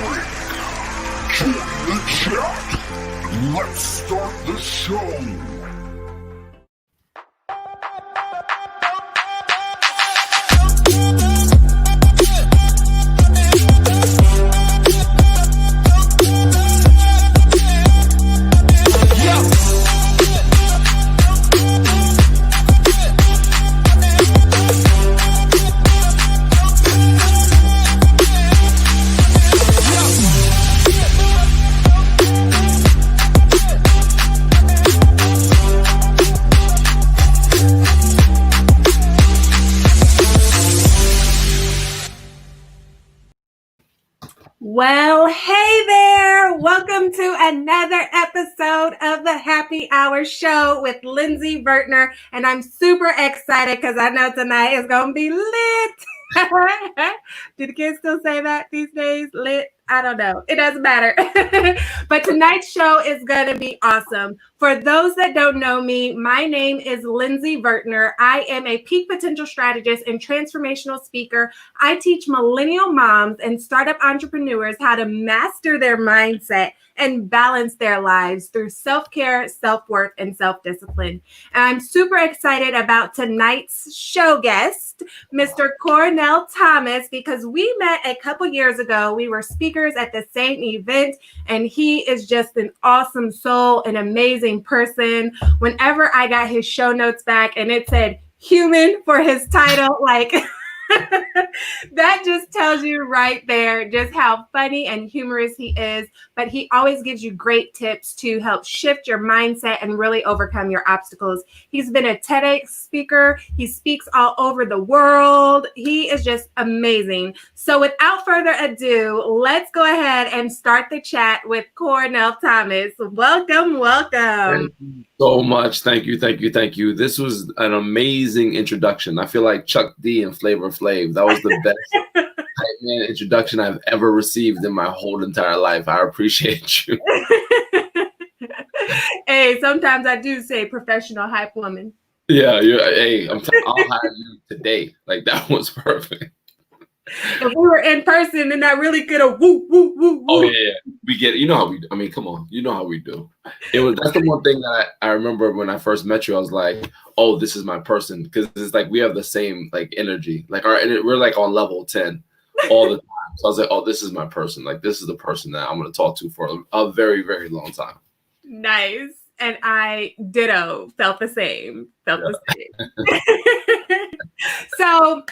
Join the chat. Let's start the show. Well, hey there. Welcome to another episode of the Happy Hour Show with Lindsey Vertner. And I'm super excited because I know tonight is going to be lit. Do the kids still say that these days? Lit? I don't know. It doesn't matter. But tonight's show is going to be awesome. For those that don't know me, my name is Lindsey Vertner. I am a peak potential strategist and transformational speaker. I teach millennial moms and startup entrepreneurs how to master their mindset and balance their lives through self-care, self-worth, and self-discipline. And I'm super excited about tonight's show guest, Mr. Cornell Thomas, because we met a couple years ago. We were speakers at the same event, and he is just an awesome soul, an amazing person. Whenever I got his show notes back and it said human for his title, like that just tells you right there just how funny and humorous he is. But he always gives you great tips to help shift your mindset and really overcome your obstacles. He's been a TEDx speaker. He speaks all over the world. He is just amazing. So without further ado, let's go ahead and start the chat with Cornell Thomas. Welcome, welcome. Thank you so much. Thank you, thank you, thank you. This was an amazing introduction. I feel like Chuck D and Flavor Flav. That was the best hype man introduction I've ever received in my whole entire life. I appreciate you. Hey, sometimes I do say professional hype woman. Yeah, hey, I'll hire you today. Like, that was perfect. If we were in person, then I really could have woo, woo, woo, woo. Oh, yeah. We get it. You know how we do. I mean, come on. You know how we do. That's the one thing that I remember when I first met you. I was like, oh, this is my person. Because it's like we have the same like energy. Like we're like on level 10 all the time. So I was like, oh, this is my person. Like, this is the person that I'm going to talk to for a very, very long time. Nice. And I ditto felt the same. So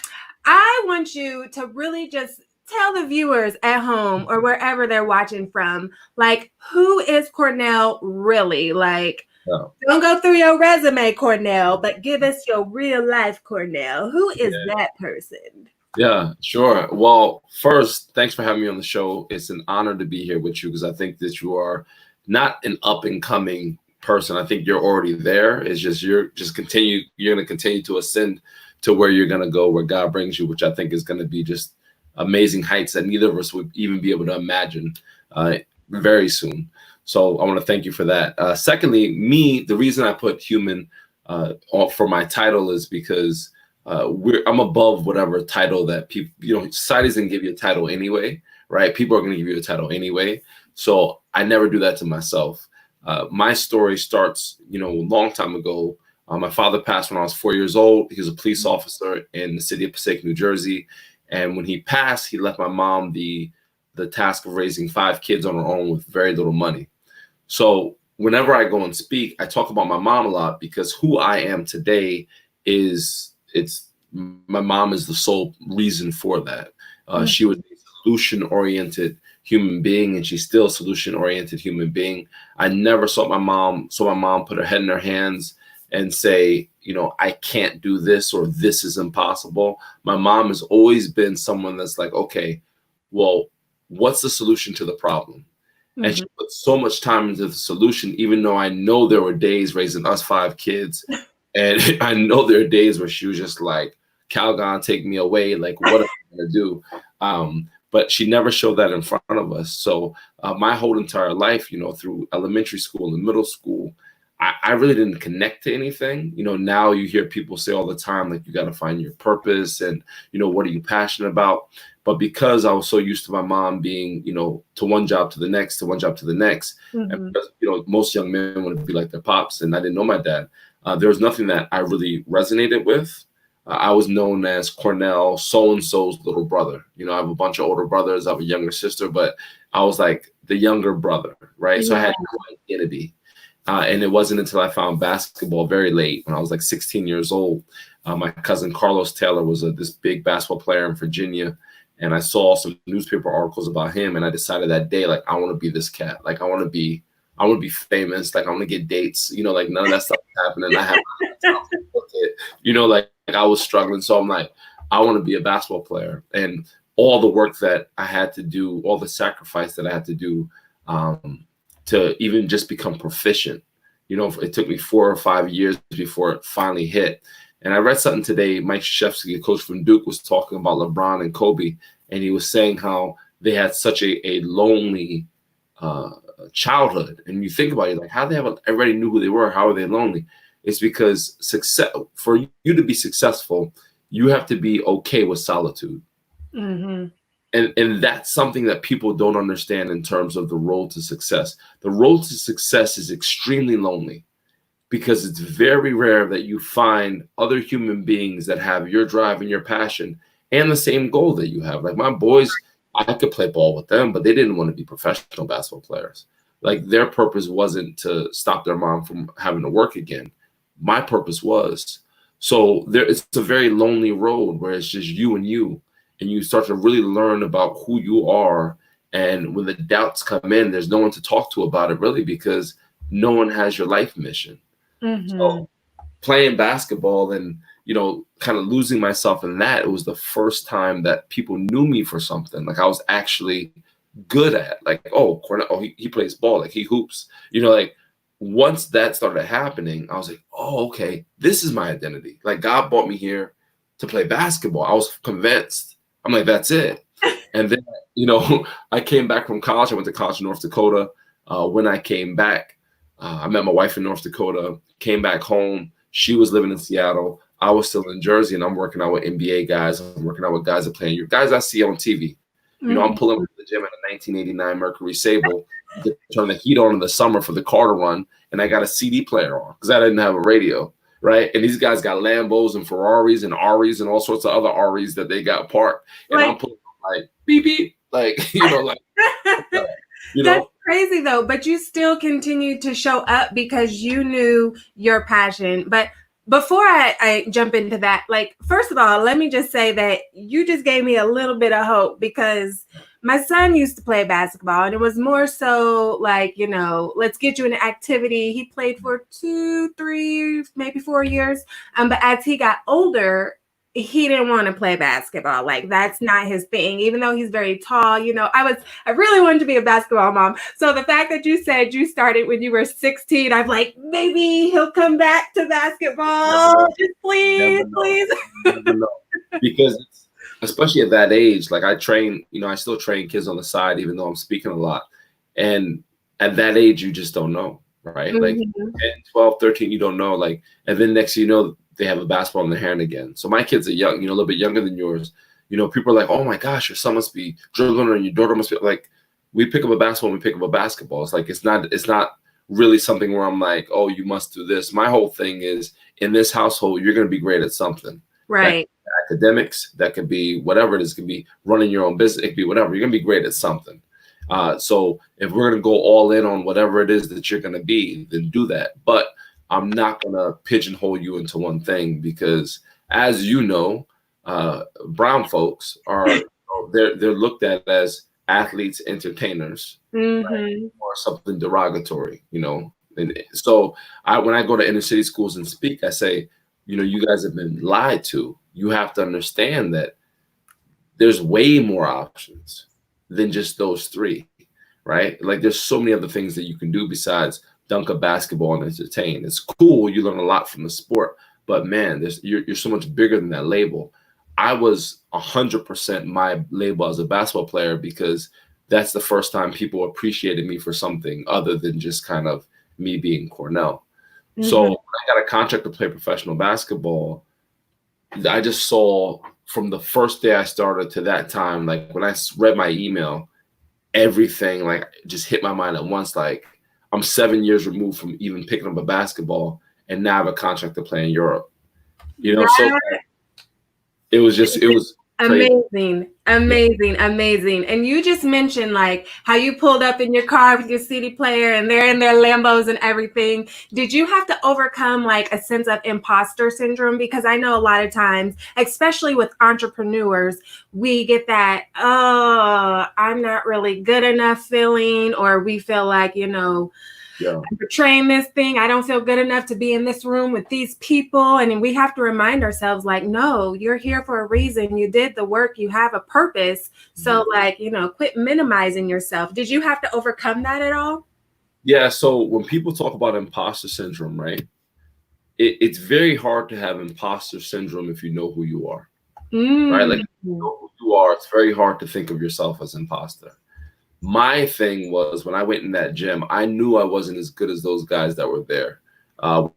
I want you to really just tell the viewers at home or wherever they're watching from, like, who is Cornell really? Like, Don't go through your resume, Cornell, but give us your real life Cornell. Who is that person? Yeah, sure. Well, first, thanks for having me on the show. It's an honor to be here with you because I think that you are not an up and coming person. I think you're already there. It's just you're going to continue to ascend to where you're going to go, where God brings you, which I think is going to be just amazing heights that neither of us would even be able to imagine very soon. So I want to thank you for that. Secondly, the reason I put human for my title is because I'm above whatever title that people, society's going to give you a title anyway, right? People are going to give you a title anyway. So I never do that to myself. My story starts, a long time ago. My father passed when I was 4 years old. He was a police officer in the city of Passaic, New Jersey. And when he passed, he left my mom the task of raising 5 kids on her own with very little money. So whenever I go and speak, I talk about my mom a lot because who I am today my mom is the sole reason for that. She was a solution-oriented human being, and she's still a solution-oriented human being. I never saw my mom put her head in her hands and say, I can't do this or this is impossible. My mom has always been someone that's like, okay, well, what's the solution to the problem? Mm-hmm. And she put so much time into the solution, even though I know there were days raising us 5 kids. And I know there are days where she was just like, Calgon, take me away. Like, what am I going to do? But she never showed that in front of us. So my whole entire life, through elementary school and middle school, I really didn't connect to anything. Now you hear people say all the time, like, you got to find your purpose and, what are you passionate about? But because I was so used to my mom being, to one job to the next, to one job to the next, and because, most young men want to be like their pops, and I didn't know my dad, there was nothing that I really resonated with. I was known as Cornell so-and-so's little brother. I have a bunch of older brothers. I have a younger sister, but I was like the younger brother, right? Yeah. So I had no identity. And it wasn't until I found basketball very late, when I was like 16 years old. My cousin Carlos Taylor was this big basketball player in Virginia. And I saw some newspaper articles about him. And I decided that day, like, I want to be this cat. Like, I want to be famous. Like, I want to get dates, like none of that stuff is happening. I have, like I was struggling. So I'm like, I want to be a basketball player. And all the work that I had to do, all the sacrifice that I had to do to even just become proficient, it took me 4 or 5 years before it finally hit. And I read something today, Mike Krzyzewski, a coach from Duke, was talking about LeBron and Kobe. And he was saying how they had such a lonely childhood. And you think about it, like, how everybody knew who they were. How are they lonely? It's because for you to be successful, you have to be okay with solitude. Mm-hmm. And that's something that people don't understand in terms of the road to success. The road to success is extremely lonely, because it's very rare that you find other human beings that have your drive and your passion and the same goal that you have. Like, my boys, I could play ball with them, but they didn't want to be professional basketball players. Like, their purpose wasn't to stop their mom from having to work again. My purpose was. So it's a very lonely road where it's just you, and you start to really learn about who you are. And when the doubts come in, there's no one to talk to about it, really, because no one has your life mission. Mm-hmm. So playing basketball and, kind of losing myself in that, it was the first time that people knew me for something. Like, I was actually good at, like, oh, Cornell, he plays ball, like, he hoops. Like, once that started happening, I was like, oh, okay, this is my identity. Like, God brought me here to play basketball. I was convinced. I'm like, that's it. And then, I came back from college. I went to college in North Dakota. When I came back, I met my wife in North Dakota, came back home. She was living in Seattle. I was still in Jersey, and I'm working out with NBA guys. I'm working out with guys that play, guys I see on TV. I'm pulling up to the gym in a 1989 Mercury Sable to turn the heat on in the summer for the car to run, and I got a CD player on because I didn't have a radio, right? And these guys got Lambos and Ferraris and Aris and all sorts of other Aris that they got parked, and I'm pulling like beep beep, like like That's crazy though. But you still continued to show up because you knew your passion. But before I jump into that, like, first of all, let me just say that you just gave me a little bit of hope, because my son used to play basketball, and it was more so like, let's get you an activity. He played for 2, 3, maybe 4 years. But as he got older, he didn't want to play basketball. Like, that's not his thing, even though he's very tall. I really wanted to be a basketball mom. So the fact that you said you started when you were 16, I'm like, maybe he'll come back to basketball. Just please. Never know. Because especially at that age, like, I train, I still train kids on the side, even though I'm speaking a lot. And at that age, you just don't know, right? Like, 10, 12, 13, you don't know. Like, and then next, they have a basketball in their hand again. So my kids are young, a little bit younger than yours. People are like, oh my gosh, your son must be dribbling, or your daughter must be, like, we pick up a basketball and we pick up a basketball. It's like, it's not really something where I'm like, oh, you must do this. My whole thing is, in this household, you're going to be great at something. Right. Academics, that could be whatever it is. It could be running your own business. It could be whatever. You're going to be great at something. So if we're going to go all in on whatever it is that you're going to be, then do that. But I'm not going to pigeonhole you into one thing, because, as you know, brown folks are, they're looked at as athletes, entertainers, right? Or something derogatory, And so when I go to inner city schools and speak, I say, you guys have been lied to. You have to understand that there's way more options than just those 3, right? Like, there's so many other things that you can do besides dunk a basketball and entertain. It's cool. You learn a lot from the sport, but man, you're so much bigger than that label. I was 100% my label as a basketball player, because that's the first time people appreciated me for something other than just kind of me being Cornell. So when I got a contract to play professional basketball, I just saw from the first day I started to that time, like when I read my email, everything like just hit my mind at once. Like I'm 7 years removed from even picking up a basketball, and now I have a contract to play in Europe. You know, so it was crazy. Amazing. And you just mentioned like how you pulled up in your car with your CD player and they're in their Lambos and everything. Did you have to overcome like a sense of imposter syndrome? Because I know a lot of times, especially with entrepreneurs, we get that, oh, I'm not really good enough feeling, or we feel like, you know, I'm portraying this thing. I don't feel good enough to be in this room with these people. And we have to remind ourselves like, no, you're here for a reason. You did the work. You have a purpose. So like, you know, quit minimizing yourself. Did you have to overcome that at all? Yeah. So when people talk about imposter syndrome, right, it's very hard to have imposter syndrome if you know who you are, right? Like if you know who you are, it's very hard to think of yourself as imposter. My thing was when I went in that gym, I knew I wasn't as good as those guys that were there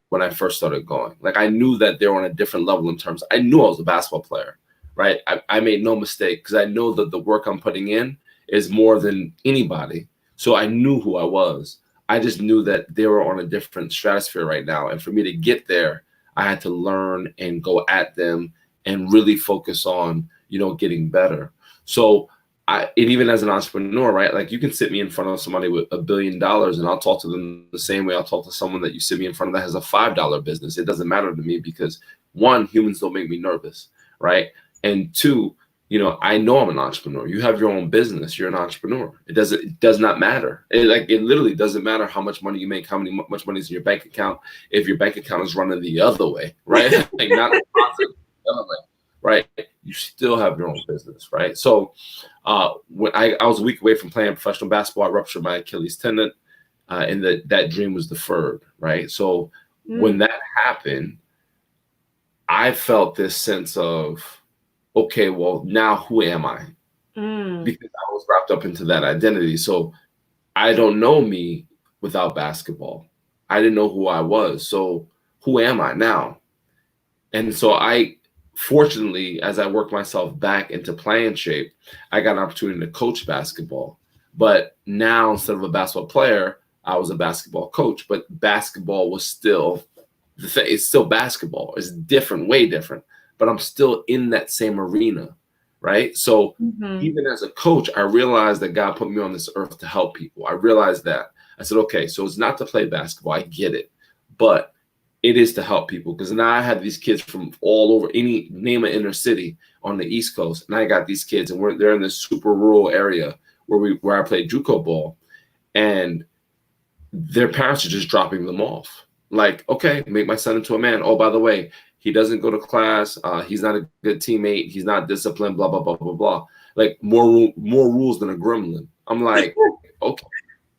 when I first started going. Like I knew that they were on a different level in terms. I knew I was a basketball player, right? I made no mistake because I know that the work I'm putting in is more than anybody. So I knew who I was. I just knew that they were on a different stratosphere right now. And for me to get there, I had to learn and go at them and really focus on, you know, getting better. So and even as an entrepreneur, right? Like you can sit me in front of somebody with $1 billion and I'll talk to them the same way I'll talk to someone that you sit me in front of that has a $5 business. It doesn't matter to me because one, humans don't make me nervous, right? And two, you know, I know I'm an entrepreneur. You have your own business. You're an entrepreneur. It does not matter. It literally doesn't matter how much money you make, much money is in your bank account. If your bank account is running the other way, right? Like not the other way. Right, you still have your own business, right? So when I was a week away from playing professional basketball, I ruptured my Achilles tendon, and that dream was deferred, right? So when that happened, I felt this sense of, okay, well, now who am I? Because I was wrapped up into that identity. So I don't know me without basketball. I didn't know who I was. So who am I now? And so fortunately, as I worked myself back into playing shape, I got an opportunity to coach basketball. But now, instead of a basketball player, I was a basketball coach. But basketball was still the thing. It's still basketball. It's different, way different. But I'm still in that same arena, right? So even as a coach, I realized that God put me on this earth to help people. I realized that. I said, okay, so it's not to play basketball. I get it. But it is to help people, because now I have these kids from all over, name an inner city on the East Coast, and I got these kids, and they're in this super rural area where I play JUCO ball, and their parents are just dropping them off. Like, okay, make my son into a man. Oh, by the way, he doesn't go to class. He's not a good teammate. He's not disciplined. Blah blah blah blah blah. Like more rules than a gremlin. I'm like, okay,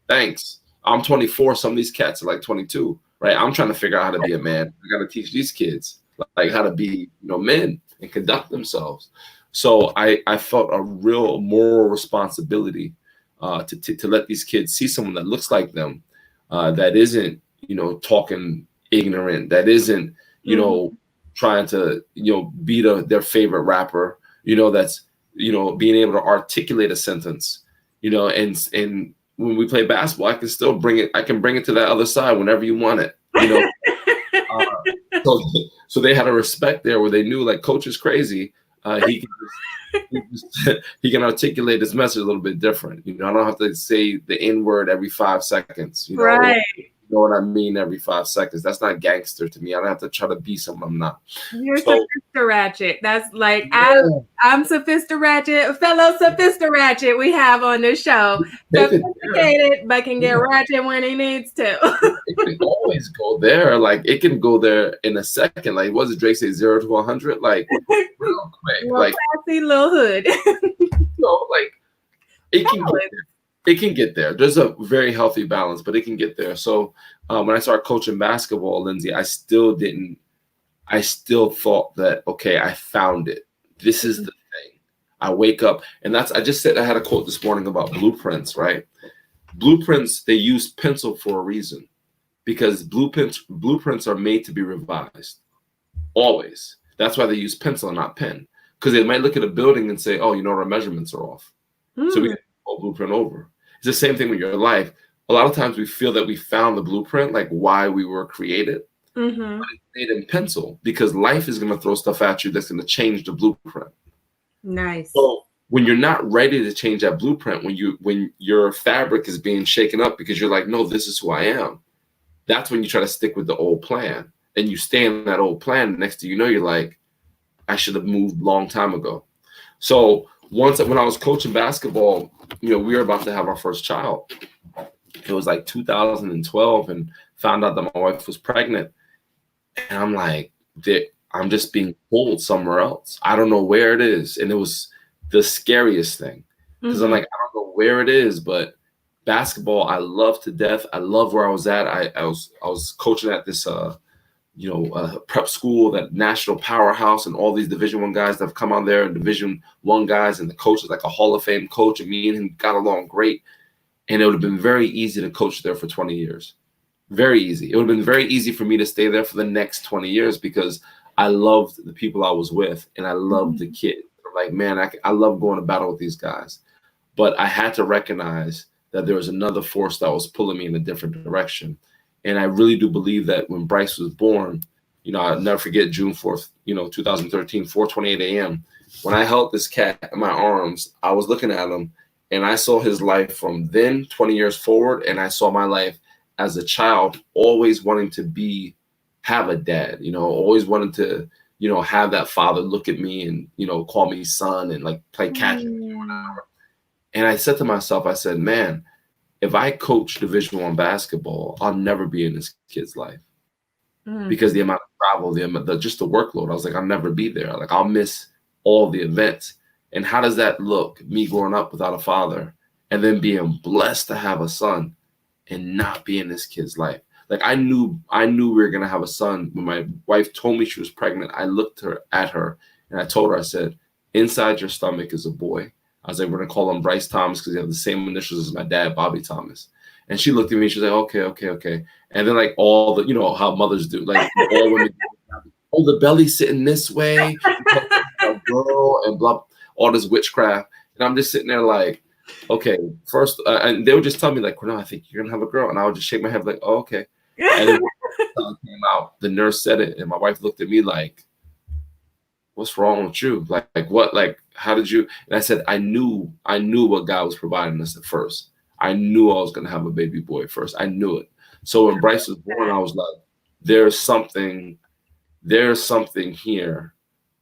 thanks. I'm 24. Some of these cats are like 22. Right, I'm trying to figure out how to be a man. I got to teach these kids like how to be, you know, men and conduct themselves. So I felt a real moral responsibility to let these kids see someone that looks like them, that isn't, you know, talking ignorant, that isn't, you know, trying to, you know, be their favorite rapper, you know, that's, you know, being able to articulate a sentence, you know, and when we play basketball, I can still bring it. I can bring it to that other side whenever you want it. You know, so they had a respect there where they knew like coach is crazy. He can articulate his message a little bit different. You know, I don't have to say the N word every 5 seconds. You know, right. You know what I mean? Every 5 seconds. That's not gangster to me. I don't have to try to be someone I'm not. You're sophisticated. That's like, I'm sophisticated, fellow sophisticated we have on this show. Sophisticated, but can get ratchet when he needs to. It can always go there. Like, it can go there in a second. Like, what does Drake say, 0 to 100? Like, real quick. Little like, classy little hood. You know, like, it can get there. It can get there. There's a very healthy balance, but it can get there. So when I started coaching basketball, Lindsey, I still thought that, okay, I found it. This is the thing. I wake up, and I just said, I had a quote this morning about blueprints, right? Blueprints, they use pencil for a reason, because blueprints are made to be revised. Always. That's why they use pencil and not pen. because they might look at a building and say, oh, our measurements are off. So we Mm. have to go blueprint over. It's the same thing with your life. A lot of times we feel that we found the blueprint, like why we were created, Mm-hmm. but it's made in pencil, because life is going to throw stuff at you that's going to change the blueprint. Nice. So when you're not ready to change that blueprint, when your fabric is being shaken up because you're like, no, this is who I am, that's when you try to stick with the old plan, and you stay in that old plan. Next thing you know, you're like, I should have moved a long time ago. So when I was coaching basketball, we were about to have our first child. It was like 2012, and found out that my wife was pregnant. And I'm like, I'm just being pulled somewhere else. I don't know where it is. And it was the scariest thing, because I'm like, I don't know where it is, but basketball, I love to death. I love where I was at. I was coaching at this, prep school, that national powerhouse, and all these Division I guys that have come out there, and Division I guys, and the coach is like a Hall of Fame coach, and me and him got along great. And it would have been very easy to coach there for 20 years. Very easy. It would have been very easy for me to stay there for the next 20 years because I loved the people I was with, and I loved the kids. Like, man, I love going to battle with these guys. But I had to recognize that there was another force that was pulling me in a different direction. And I really do believe that when Bryce was born, I'll never forget June 4th, 2013, 4:28 a.m. When I held this cat in my arms, I was looking at him, and I saw his life from then 20 years forward. And I saw my life as a child, always wanting to have a dad, always wanting to, have that father look at me and, call me son, and like play catch with me or whatever. And I said to myself, I said, man, if I coach Division I basketball, I'll never be in this kid's life, because the amount of travel, just the workload. I was like, I'll never be there. Like, I'll miss all the events. And how does that look, me growing up without a father, and then being blessed to have a son, and not be in this kid's life? Like, I knew we were gonna have a son when my wife told me she was pregnant. I looked at her and I told her, I said, inside your stomach is a boy. I was like, we're gonna call him Bryce Thomas because he has the same initials as my dad, Bobby Thomas. And she looked at me and she was like, okay. And then, like, all the, how mothers do, like, all women, oh, the belly's sitting this way, a girl, and blah, all this witchcraft. And I'm just sitting there like, okay, first, and they would just tell me like, Cornell, I think you're gonna have a girl, and I would just shake my head like, oh, okay. And then when the son came out, the nurse said it, and my wife looked at me like, what's wrong with you? Like what? Like, how did you? And I said, I knew what God was providing us at first. I knew I was gonna have a baby boy first. I knew it. So when Bryce was born, I was like, there's something here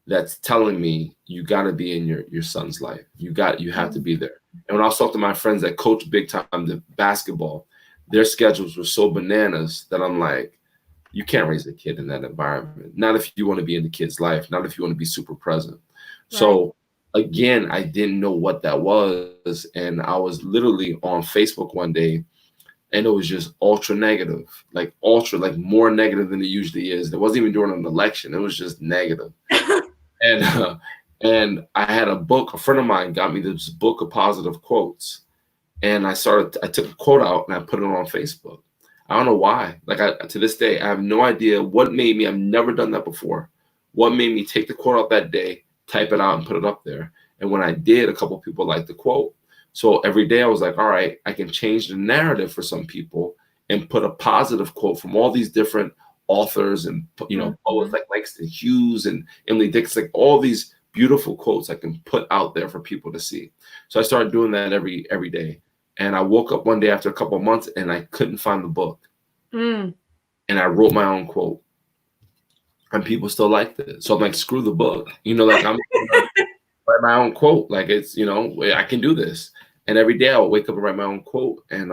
that's telling me you got to be in your son's life. You have to be there. And when I was talking to my friends that coach big time the basketball, their schedules were so bananas that I'm like, you can't raise a kid in that environment. Not if you want to be in the kid's life. Not if you want to be super present. Right. So again, I didn't know what that was. And I was literally on Facebook one day, and it was just ultra negative, like more negative than it usually is. It wasn't even during an election. It was just negative. And I had a book. A friend of mine got me this book of positive quotes, and I took a quote out and I put it on Facebook. I don't know why. Like, to this day, I have no idea what made me. I've never done that before. What made me take the quote out that day, type it out, and put it up there? And when I did, a couple of people liked the quote. So every day I was like, all right, I can change the narrative for some people and put a positive quote from all these different authors and, poets like Langston Hughes and Emily Dickinson, like all these beautiful quotes I can put out there for people to see. So I started doing that every day. And I woke up one day after a couple of months and I couldn't find the book. And I wrote my own quote. And people still liked it. So I'm like, screw the book. Like, I'm write my own quote. Like, it's, I can do this. And every day I would wake up and write my own quote. And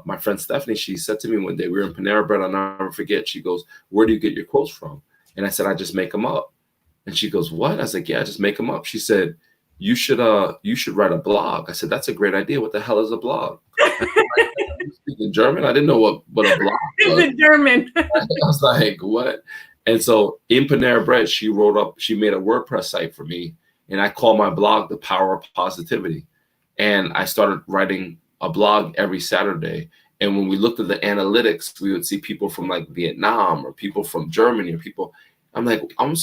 my friend Stephanie, she said to me one day, we were in Panera Bread, I'll never forget. She goes, where do you get your quotes from? And I said, I just make them up. And she goes, what? I was like, yeah, I just make them up. She said, you should write a blog. I said, that's a great idea. What the hell is a blog? You speak in German? I didn't know what a blog was. It's in German. I was like, what? And so in Panera Bread, she made a WordPress site for me. And I call my blog The Power of Positivity. And I started writing a blog every Saturday. And when we looked at the analytics, we would see people from like Vietnam or people from Germany or people. I'm like, I'm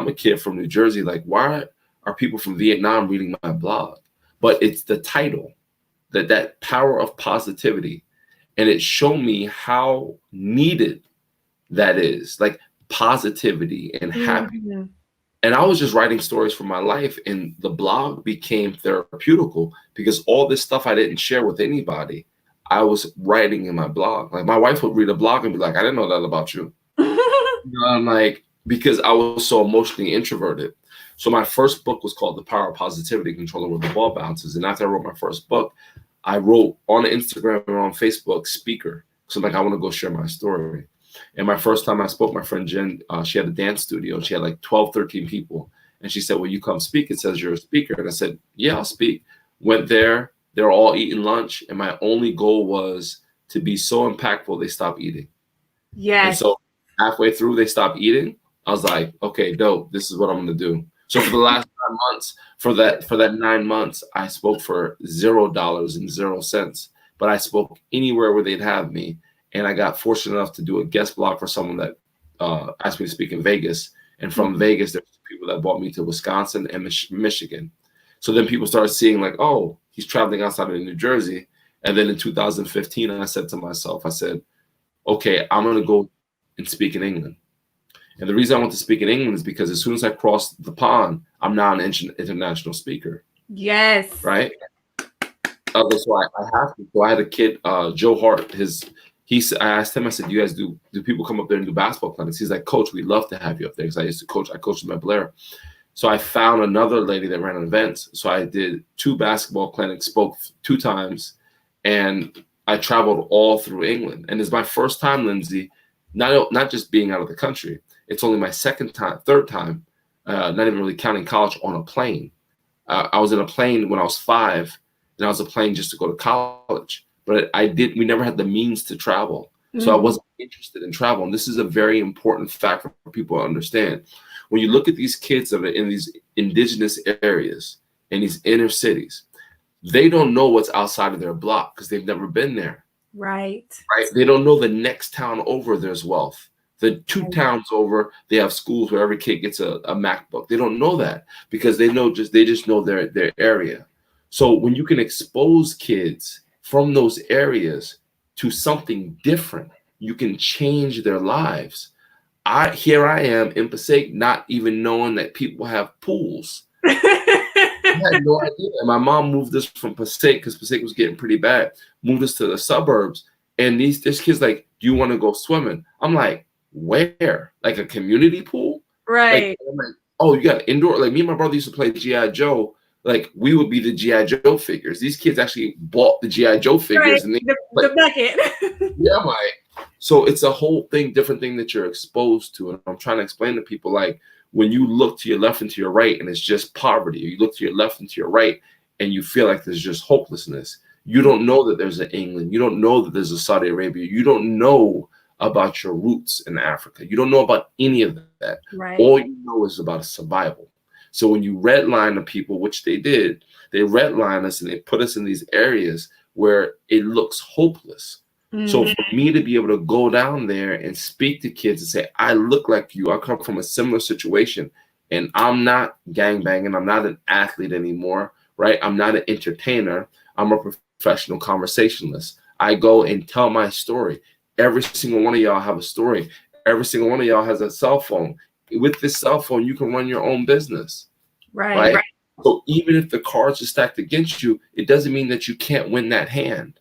a kid from New Jersey. Like, why are people from Vietnam reading my blog, but it's the title, that power of positivity. And it showed me how needed that is, like positivity and happiness. Mhm. And I was just writing stories from my life, and the blog became therapeutical because all this stuff I didn't share with anybody, I was writing in my blog. Like my wife would read a blog and be like, I didn't know that about you. I'm like, because I was so emotionally introverted. So my first book was called The Power of Positivity, Controlling Where the Ball Bounces. And after I wrote my first book, I wrote on Instagram and on Facebook, speaker. So I'm like, I want to go share my story. And my first time I spoke, my friend Jen, she had a dance studio. She had like 12, 13 people. And she said, well, you come speak. It says you're a speaker. And I said, yeah, I'll speak. Went there. They were all eating lunch. And my only goal was to be so impactful, they stopped eating. Yes. And so halfway through, they stopped eating. I was like, okay, dope. This is what I'm going to do. So for the last 9 months, for that 9 months, I spoke for $0 and 0 cents. But I spoke anywhere where they'd have me. And I got fortunate enough to do a guest blog for someone that asked me to speak in Vegas. And from Vegas, there's people that brought me to Wisconsin and Michigan. So then people started seeing like, oh, he's traveling outside of New Jersey. And then in 2015, I said to myself, I said, okay, I'm going to go and speak in England. And the reason I want to speak in England is because as soon as I crossed the pond, I'm now an international speaker. Yes. Right? So I have to. So I had a kid, Joe Hart, I asked him, I said, you guys do people come up there and do basketball clinics? He's like, Coach, we'd love to have you up there. Because I coached with my Blair. So I found another lady that ran events. So I did 2 basketball clinics, spoke 2 times, and I traveled all through England. And it's my first time, Lindsey, not just being out of the country. It's only my third time, not even really counting college, on a plane. I was in a plane when I was 5, and I was a plane just to go to college. But we never had the means to travel. So I wasn't interested in travel. And this is a very important factor for people to understand. When you look at these kids that are in these indigenous areas, in these inner cities, they don't know what's outside of their block because they've never been there. Right. They don't know the next town over there's wealth. The 2 towns over, they have schools where every kid gets a MacBook. They don't know that because they just know their area. So when you can expose kids from those areas to something different, you can change their lives. Here I am in Passaic, not even knowing that people have pools. I had no idea. And my mom moved us from Passaic because Passaic was getting pretty bad. Moved us to the suburbs, and this kid's like, "Do you want to go swimming?" I'm like, "Where? Like a community pool?" Right. I'm like, "Oh, you got indoor?" Like me and my brother used to play G.I. Joe. Like we would be the G.I. Joe figures. These kids actually bought the G.I. Joe figures, and the bucket. Yeah, I'm like, so it's a whole different thing that you're exposed to. And I'm trying to explain to people, like, when you look to your left and to your right and it's just poverty, or you look to your left and to your right and you feel like there's just hopelessness, you don't know that there's an England. You don't know that there's a Saudi Arabia. You don't know about your roots in Africa. You don't know about any of that. Right. All you know is about survival. So when you redline the people, which they did, they redline us and they put us in these areas where it looks hopeless. So for me to be able to go down there and speak to kids and say, I look like you, I come from a similar situation, and I'm not gangbanging, I'm not an athlete anymore, right? I'm not an entertainer, I'm a professional conversationalist. I go and tell my story. Every single one of y'all have a story. Every single one of y'all has a cell phone. With this cell phone, you can run your own business, right? So even if the cards are stacked against you, it doesn't mean that you can't win that hand.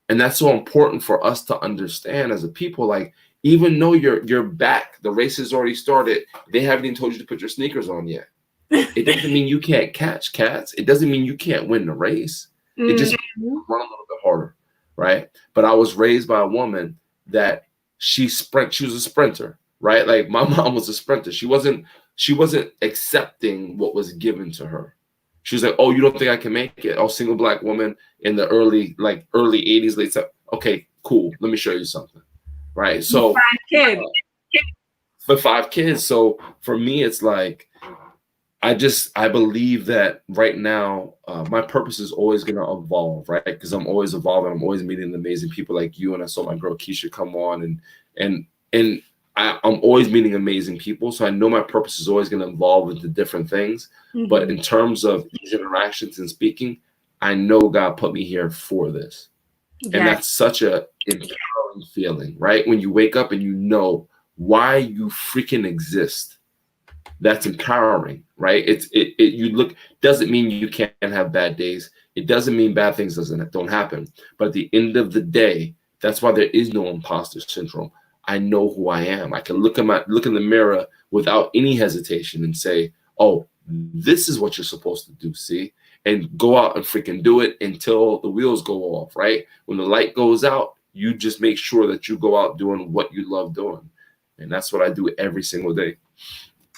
And that's so important for us to understand as a people. Like, even though you're back, the race has already started, they haven't even told you to put your sneakers on yet. It doesn't mean you can't catch cats. It doesn't mean you can't win the race. It just means you run a little bit harder, right? But I was raised by a woman that she was a sprinter, right? Like my mom was a sprinter. She wasn't accepting what was given to her. She was like, "Oh, you don't think I can make it?" Oh, single Black woman in the early 80s, late 70s. Okay, cool. Let me show you something, right? So 5 kids. For 5 kids. So for me, it's like I believe that right now my purpose is always going to evolve, right? Because I'm always evolving. I'm always meeting amazing people like you. And I saw my girl Keisha come on, and I'm always meeting amazing people, so I know my purpose is always going to evolve into different things. Mhm. But in terms of these interactions and speaking, I know God put me here for this. Yes. And that's such a empowering feeling, right? When you wake up and you know why you freaking exist. That's empowering, right? You look, doesn't mean you can't have bad days. It doesn't mean bad things don't happen. But at the end of the day, that's why there is no imposter syndrome. I know who I am. I can look in the mirror without any hesitation and say, oh, this is what you're supposed to do, see? And go out and freaking do it until the wheels go off, right? When the light goes out, you just make sure that you go out doing what you love doing. And that's what I do every single day.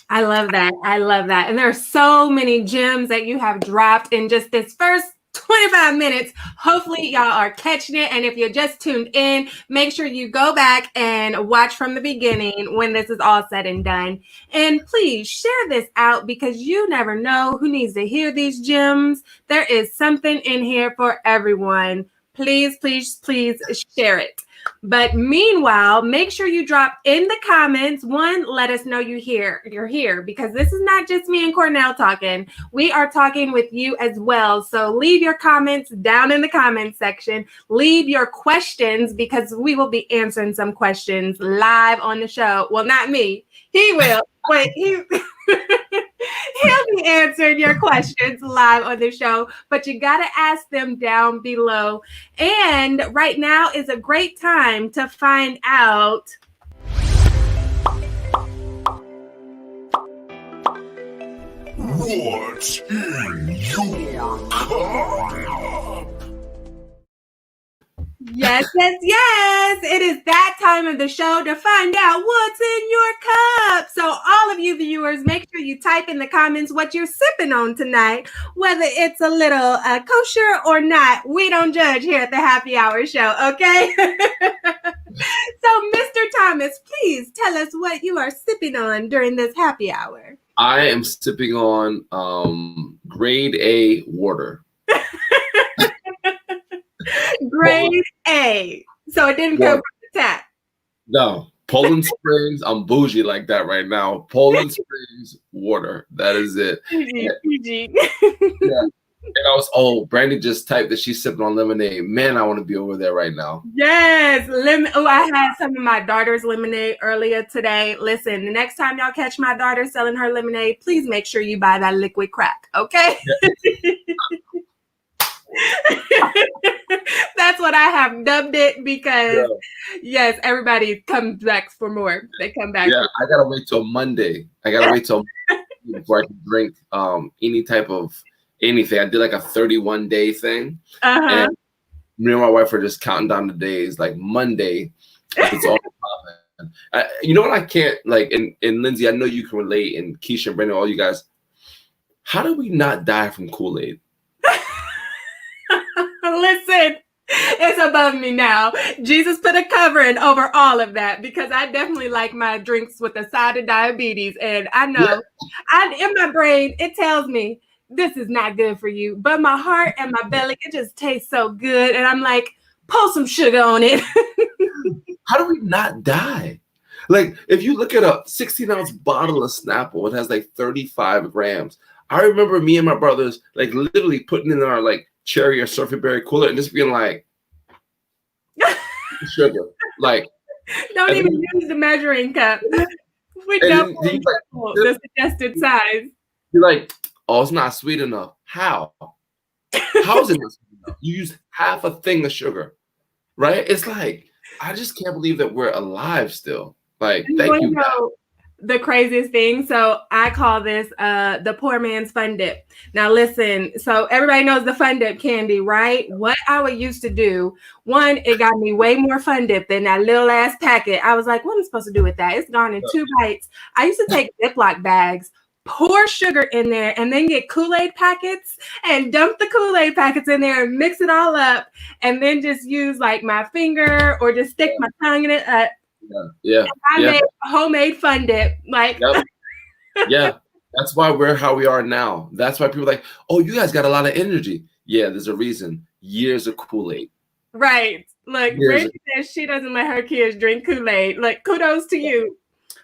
I love that. I love that. And there are so many gems that you have dropped in just this first 25 minutes. Hopefully y'all are catching it. And if you're just tuned in, make sure you go back and watch from the beginning when this is all said and done. And please share this out because you never know who needs to hear these gems. There is something in here for everyone. Please, please, please share it. But meanwhile, make sure you drop in the comments. One, let us know you're here because this is not just me and Cornell talking. We are talking with you as well. So leave your comments down in the comments section. Leave your questions because we will be answering some questions live on the show. Well, not me. He will. Wait, he'll be answering your questions live on the show, but you got to ask them down below. And right now is a great time to find out What's in your cup? Yes. It is that time of the show to find out what's in your cup. So all of you viewers, make sure you type in the comments what you're sipping on tonight, whether it's a little kosher or not. We don't judge here at the Happy Hour Show, okay? So Mr. Thomas, please tell us what you are sipping on during this happy hour. I am sipping on grade A water. Grade A. So it didn't come from the tap. No, Poland Springs. I'm bougie like that right now. Poland Springs water. That is it. PG. Yeah. And Brandy just typed that she's sipping on lemonade. Man, I want to be over there right now. Yes. I had some of my daughter's lemonade earlier today. Listen, the next time y'all catch my daughter selling her lemonade, please make sure you buy that liquid crack, okay? Yeah. That's what I have dubbed it because, yes, everybody comes back for more. They come back. Yeah, I gotta wait till Monday. Before I can drink any type of anything. I did like a 31-day thing, and me and my wife are just counting down the days. Like Monday, it's all popping. You know what I can't like, and Lindsey, I know you can relate, and Keisha and Brandon, all you guys. How do we not die from Kool-Aid? Listen, it's above me now. Jesus put a covering over all of that because I definitely like my drinks with a side of diabetes. And I know in my brain, it tells me this is not good for you. But my heart and my belly, it just tastes so good. And I'm like, pour some sugar on it. How do we not die? Like, if you look at a 16-ounce bottle of Snapple, it has like 35 grams. I remember me and my brothers, like, literally putting in our, like, cherry or surfing berry cooler and just being like, sugar. Like, don't even use the measuring cup. We don't the suggested size. You're like, oh, it's not sweet enough. How? How is it not sweet enough? You use half a thing of sugar, right? It's like, I just can't believe that we're alive still. Like, thank you, God. The craziest thing. So I call this the poor man's Fun Dip. Now listen, so everybody knows the Fun Dip candy, right? What I would used to do, one, it got me way more Fun Dip than that little ass packet. I was like, what am I supposed to do with that? It's gone in 2 bites. I used to take Ziploc bags, pour sugar in there, and then get Kool-Aid packets and dump the Kool-Aid packets in there and mix it all up, and then just use like my finger or just stick my tongue in it. Yeah. I made homemade Fun Dip. Like, yeah, that's why we're how we are now. That's why people are like, oh, you guys got a lot of energy. Yeah, there's a reason. Years of Kool-Aid. Right. Like, Brandy says she doesn't let her kids drink Kool-Aid. Like, kudos to you.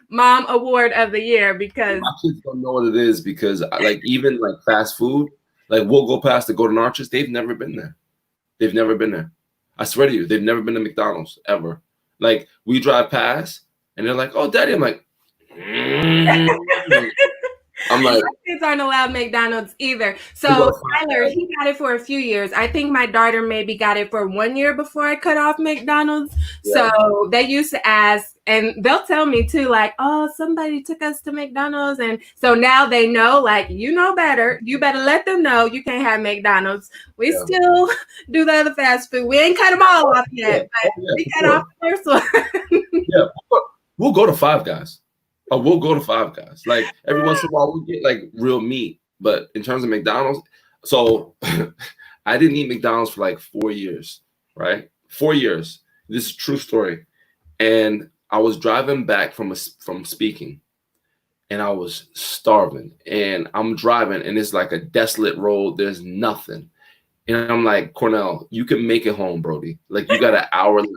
Mom Award of the Year because my kids don't know what it is because like even like fast food, like we'll go past the Golden Arches. They've never been there. They've never been there. I swear to you, they've never been to McDonald's ever. Like we drive past and they're like, "Oh, Daddy," I'm like, my kids aren't allowed McDonald's either. So Tyler, he got it for a few years. I think my daughter maybe got it for 1 year before I cut off McDonald's. Yeah. So they used to ask, and they'll tell me too, like, "Oh, somebody took us to McDonald's." And so now they know, like, you know better. You better let them know you can't have McDonald's. We still do the other fast food. We ain't cut them all off yet, but we cut off the first one. Yeah, we'll go to Five Guys. Oh, we'll go to Five Guys. Like every once in a while, we get like real meat. But in terms of McDonald's, so I didn't eat McDonald's for like 4 years, right? 4 years. This is a true story. And I was driving back from speaking, and I was starving. And I'm driving, and it's like a desolate road. There's nothing. And I'm like, Cornell, you can make it home, Brody. Like you got an hour left.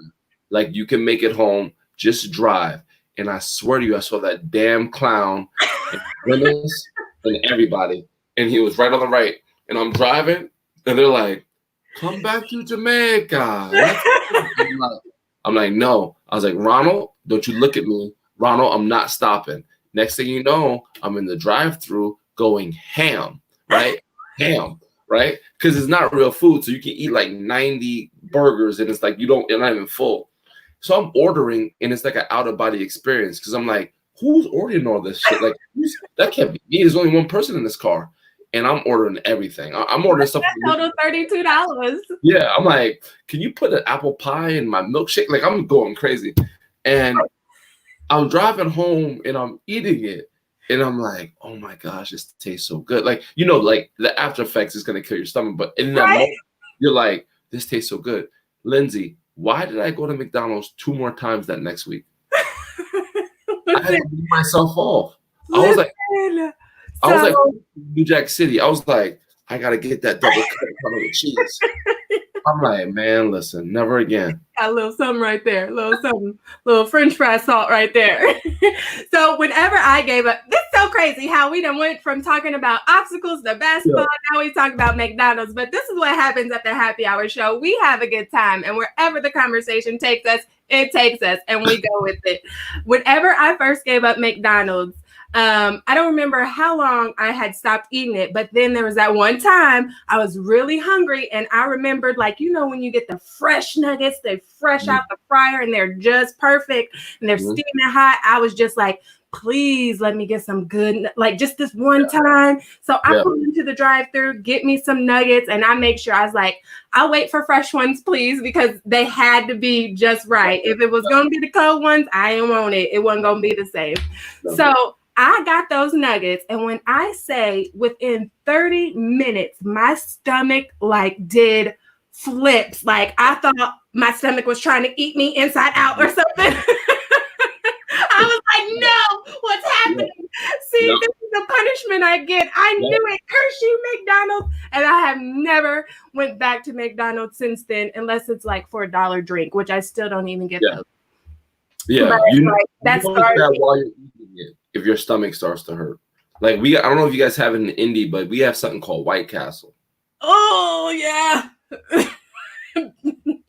Like you can make it home. Just drive. And I swear to you, I saw that damn clown and Willis and everybody. And he was right on the right. And I'm driving, and they're like, "Come back to Jamaica." I'm like, no. I was like, "Ronald, don't you look at me. Ronald, I'm not stopping." Next thing you know, I'm in the drive-thru going ham, right? Ham, right? Because it's not real food. So you can eat like 90 burgers, and it's like you're not even full. So I'm ordering, and it's like an out-of-body experience because I'm like, who's ordering all this shit? Like, that can't be me. There's only one person in this car, and I'm ordering everything. I'm ordering stuff. Total $32. Yeah, I'm like, can you put an apple pie in my milkshake? Like, I'm going crazy. And I'm driving home, and I'm eating it, and I'm like, oh my gosh, this tastes so good. Like, like the after effects is going to kill your stomach, but in that moment, you're like, this tastes so good. Lindsey, why did I go to McDonald's 2 more times that next week? I had to beat myself off. I was like, New Jack City. I was like, I gotta get that double cut with cheese. I'm like, man, listen, never again. Got a little something right there, little French fry salt right there. So whenever I gave up, this is so crazy how we done went from talking about obstacles to basketball. Now we talk about McDonald's, but this is what happens at the Happy Hour Show. We have a good time, and wherever the conversation takes us, it takes us, and we go with it. Whenever I first gave up McDonald's, I don't remember how long I had stopped eating it, but then there was that one time I was really hungry, and I remembered, like, when you get the fresh nuggets, they fresh out the fryer and they're just perfect and they're steaming hot. I was just like, please let me get some good, like just this one time. So I pulled into the drive-thru, get me some nuggets, and I make sure I was like, I'll wait for fresh ones, please, because they had to be just right. If it was going to be the cold ones, I didn't want it. It wasn't going to be the same. So I got those nuggets, and when I say within 30 minutes, my stomach like did flips. Like I thought my stomach was trying to eat me inside out or something. I was like, no, what's happening? See, this is the punishment I get. I knew it. Curse you, McDonald's. And I have never went back to McDonald's since then, unless it's like for $1 drink, which I still don't even get those. Yeah, but that's that while you're eating it. If your stomach starts to hurt, like I don't know if you guys have it in Indy, but we have something called White Castle. Oh yeah,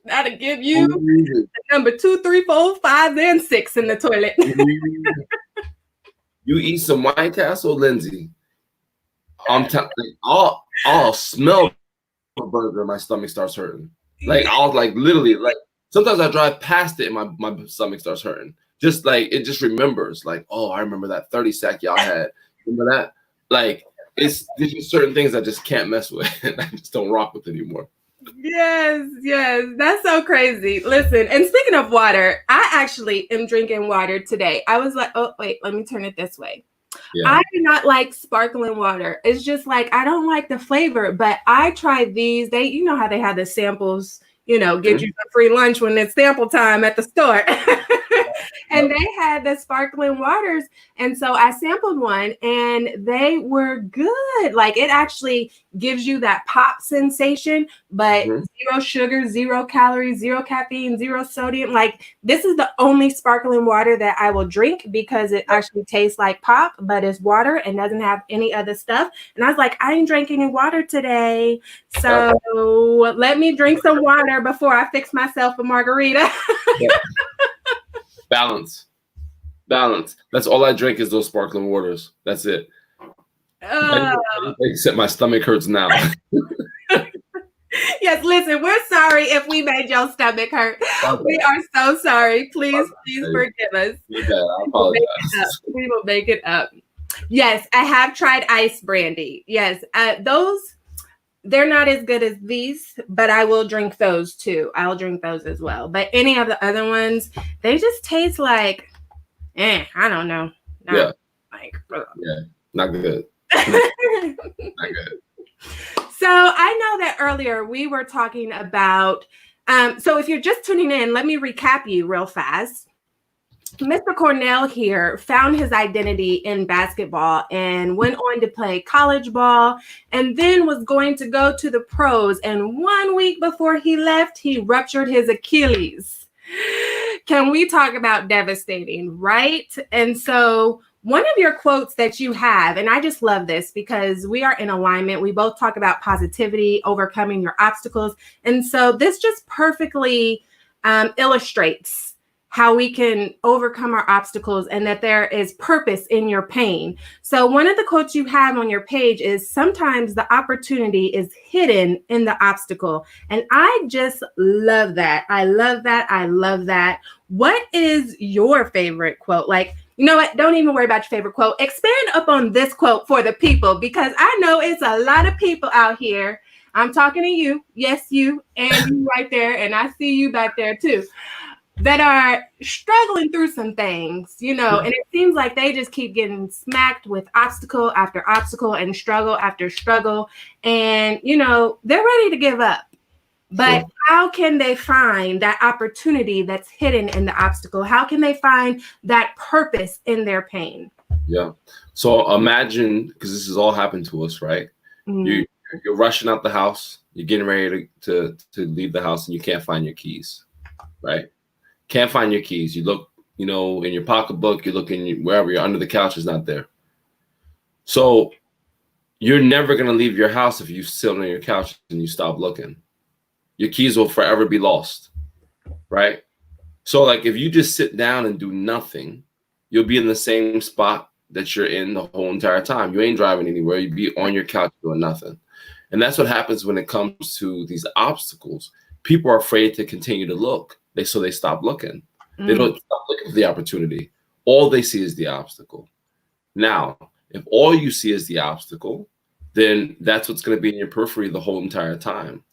that'll give you the number 2, 3, 4, 5, and 6 in the toilet. You eat some White Castle, Lindsey. I'm telling you, I'll smell a burger, my stomach starts hurting. Like I'll like literally like sometimes I drive past it and my stomach starts hurting. Just like it just remembers, like, oh, I remember that 30 sack y'all had. Remember that? Like, there's just certain things I just can't mess with. I just don't rock with anymore. Yes, that's so crazy. Listen, and speaking of water, I actually am drinking water today. I was like, oh wait, let me turn it this way. Yeah. I do not like sparkling water. It's just like I don't like the flavor. But I tried these. They, how they have the samples. Get you a free lunch when it's sample time at the store. And they had the sparkling waters. And so I sampled one and they were good. Like it actually gives you that pop sensation, but zero sugar, 0 calories, 0 caffeine, 0 sodium. Like this is the only sparkling water that I will drink because it actually tastes like pop, but it's water and doesn't have any other stuff. And I was like, I ain't drinking any water today. So let me drink some water before I fix myself a margarita. Balance. That's all I drink is those sparkling waters. That's it. Except my stomach hurts now. Yes, listen, we're sorry if we made your stomach hurt. Okay. We are so sorry. Please forgive us. I apologize. We will make it up. Yes, I have tried ice brandy. Yes, those, they're not as good as these, but I will drink those too. I'll drink those as well. But any of the other ones, they just taste like, I don't know. Not good. Not good. So I know that earlier we were talking about, so if you're just tuning in, let me recap you real fast. Mr. Cornell here found his identity in basketball and went on to play college ball and then was going to go to the pros. And 1 week before he left, he ruptured his Achilles. Can we talk about devastating, right? And so one of your quotes that you have, and I just love this because we are in alignment. We both talk about positivity, overcoming your obstacles. And so this just perfectly illustrates how we can overcome our obstacles and that there is purpose in your pain. So one of the quotes you have on your page is, sometimes the opportunity is hidden in the obstacle. And I just love that. I love that. I love that. What is your favorite quote? Like, you know what? Don't even worry about your favorite quote. Expand up on this quote for the people, because I know it's a lot of people out here. I'm talking to you. Yes, you and you right there. And I see you back there too, that are struggling through some things, you know, and it seems like they just keep getting smacked with obstacle after obstacle and struggle after struggle. And, you know, they're ready to give up. But how can they find that opportunity that's hidden in the obstacle? How can they find that purpose in their pain? Yeah. So imagine, because this has all happened to us, right? You're rushing out the house. You're getting ready to leave the house and you can't find your keys, right? Can't find your keys. You look, you know, in your pocketbook, you look in wherever you're under the couch, is not there. So you're never going to leave your house if you sit on your couch and you stop looking. Your keys will forever be lost, right? So like if you just sit down and do nothing, you'll be in the same spot that you're in the whole entire time. You ain't driving anywhere. You'd be on your couch doing nothing. And that's what happens when it comes to these obstacles. People are afraid to continue to look. So they stop looking. They don't stop looking for the opportunity. All they see is the obstacle. Now, if all you see is the obstacle, then that's what's going to be in your periphery the whole entire time.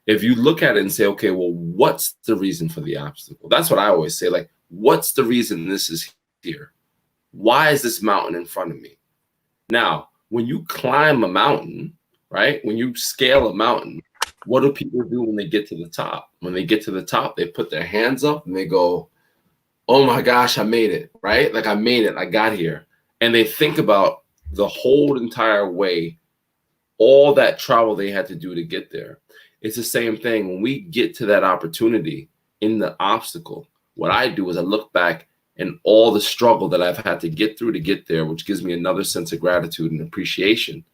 If you look at it and say, okay, well, what's the reason for the obstacle? That's what I always say. Like, what's the reason this is here? Why is this mountain in front of me? Now, when you climb a mountain, right? When you scale a mountain, what do people do when they get to the top? When they get to the top, they put their hands up and they go, oh my gosh, I made it, right? Like I made it, I got here. And they think about the whole entire way, all that travel they had to do to get there. It's the same thing. When we get to that opportunity in the obstacle, what I do is I look back and all the struggle that I've had to get through to get there, which gives me another sense of gratitude and appreciation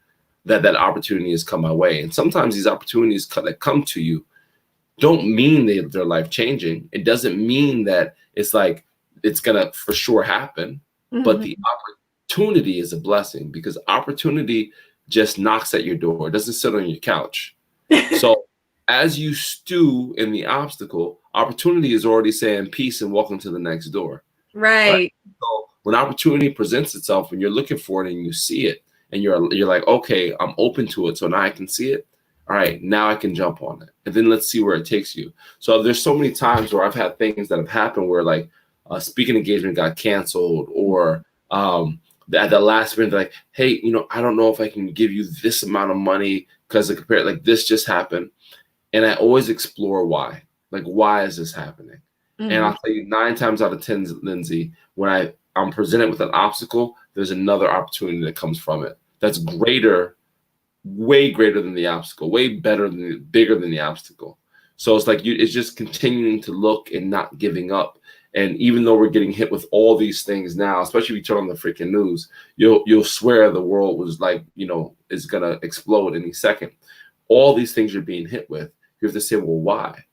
that that opportunity has come my way. And sometimes these opportunities that come to you don't mean they're life changing. It doesn't mean that it's like it's going to for sure happen, but the opportunity is a blessing, because opportunity just knocks at your door. It doesn't sit on your couch. So as you stew in the obstacle, opportunity is already saying peace and welcome to the next door. Right. So when opportunity presents itself, when you're looking for it and you see it and you're like, okay, I'm open to it. So now I can see it. All right, now I can jump on it. And then let's see where it takes you. So there's so many times where I've had things that have happened where like a speaking engagement got canceled, or at the last minute, like, hey, you know, I don't know if I can give you this amount of money because like this just happened. And I always explore why. Like, why is this happening? And I'll tell you 9 times out of 10, Lindsey, when I'm presented with an obstacle, there's another opportunity that comes from it that's greater, way greater than the obstacle, way bigger than the obstacle. So it's like it's just continuing to look and not giving up. And even though we're getting hit with all these things now, especially if you turn on the freaking news, you'll swear the world was like, is gonna explode any second. All these things you're being hit with, you have to say, well, why?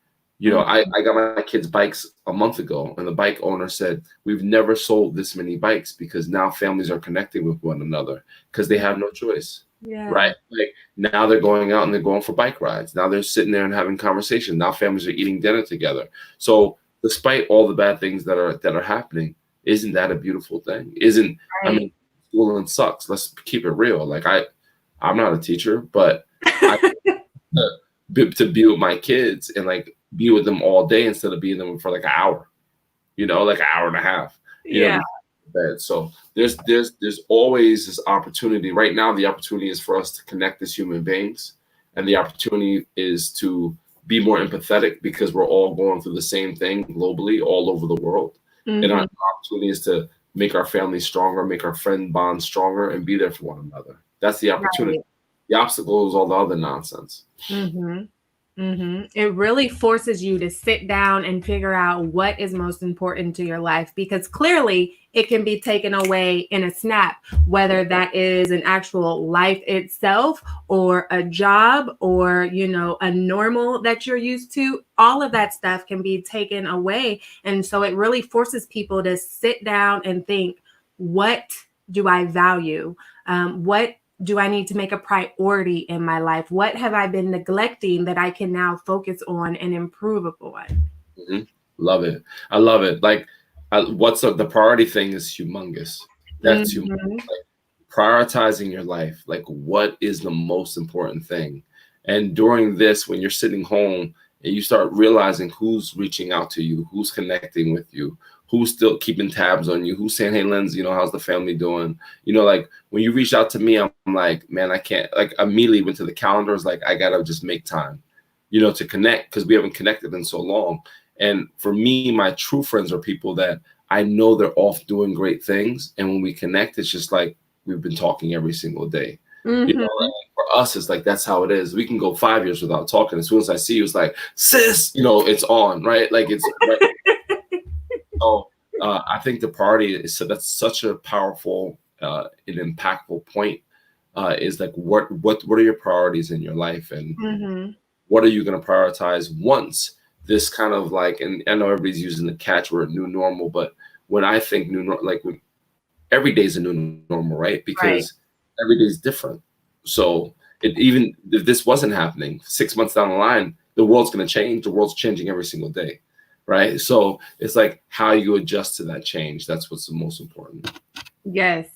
I got my kids' bikes a month ago, and the bike owner said, we've never sold this many bikes because now families are connecting with one another because they have no choice. Yeah. Right. Like now they're going out and they're going for bike rides. Now they're sitting there and having conversations. Now families are eating dinner together. So despite all the bad things that are happening, isn't that a beautiful thing? Right. I mean, schooling sucks. Let's keep it real. Like I'm not a teacher, but I to be with my kids and like be with them all day instead of being with them for like an hour, like an hour and a half. So there's always this opportunity. Right now, the opportunity is for us to connect as human beings, and the opportunity is to be more empathetic because we're all going through the same thing globally, all over the world. And our opportunity is to make our families stronger, make our friend bonds stronger, and be there for one another. That's the opportunity. Right. The obstacle is all the other nonsense. It really forces you to sit down and figure out what is most important to your life, because clearly it can be taken away in a snap, whether that is an actual life itself or a job or, a normal that you're used to. All of that stuff can be taken away. And so it really forces people to sit down and think, what do I value? What do I need to make a priority in my life? What have I been neglecting that I can now focus on and improve upon? Love it. I love it. Like, the priority thing is humongous. That's humongous. Like, prioritizing your life. Like, what is the most important thing? And during this, when you're sitting home and you start realizing who's reaching out to you, who's connecting with you, who's still keeping tabs on you, who's saying, hey, Lindsey, how's the family doing? Like when you reach out to me, I'm like, man, I can't, like immediately went to the calendars, like I got to just make time, to connect because we haven't connected in so long. And for me, my true friends are people that I know they're off doing great things. And when we connect, it's just like we've been talking every single day. Like for us, it's like, that's how it is. We can go 5 years without talking. As soon as I see you, it's like, sis, it's on, right? Like it's right. So I think the priority is, so that's such a powerful and impactful point, is like, what are your priorities in your life, and what are you going to prioritize once this kind of like, and I know everybody's using the catchword new normal, but when I think new normal, like every day is a new normal, right? Because every day is different. So even if this wasn't happening 6 months down the line, the world's going to change. The world's changing every single day. Right. So it's like how you adjust to that change. That's what's the most important. Yes.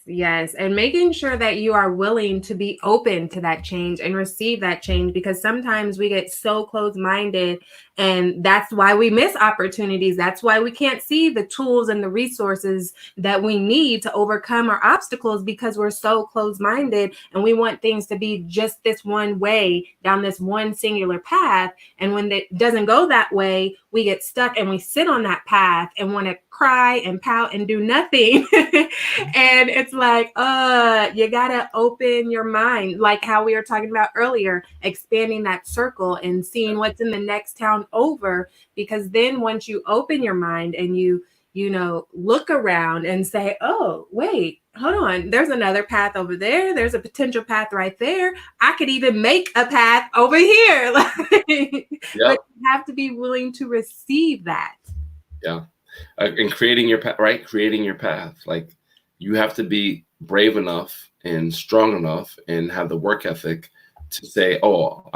And making sure that you are willing to be open to that change and receive that change, because sometimes we get so closed-minded, and that's why we miss opportunities. That's why we can't see the tools and the resources that we need to overcome our obstacles, because we're so closed-minded and we want things to be just this one way down this one singular path. And when it doesn't go that way, we get stuck and we sit on that path and want to cry and pout and do nothing. And it's like, you got to open your mind, like how we were talking about earlier, expanding that circle and seeing what's in the next town over. Because then once you open your mind and you look around and say, oh, wait, hold on, there's another path over there. There's a potential path right there. I could even make a path over here. But you have to be willing to receive that. Yeah. And creating your path, right? Creating your path. Like, you have to be brave enough and strong enough and have the work ethic to say, oh,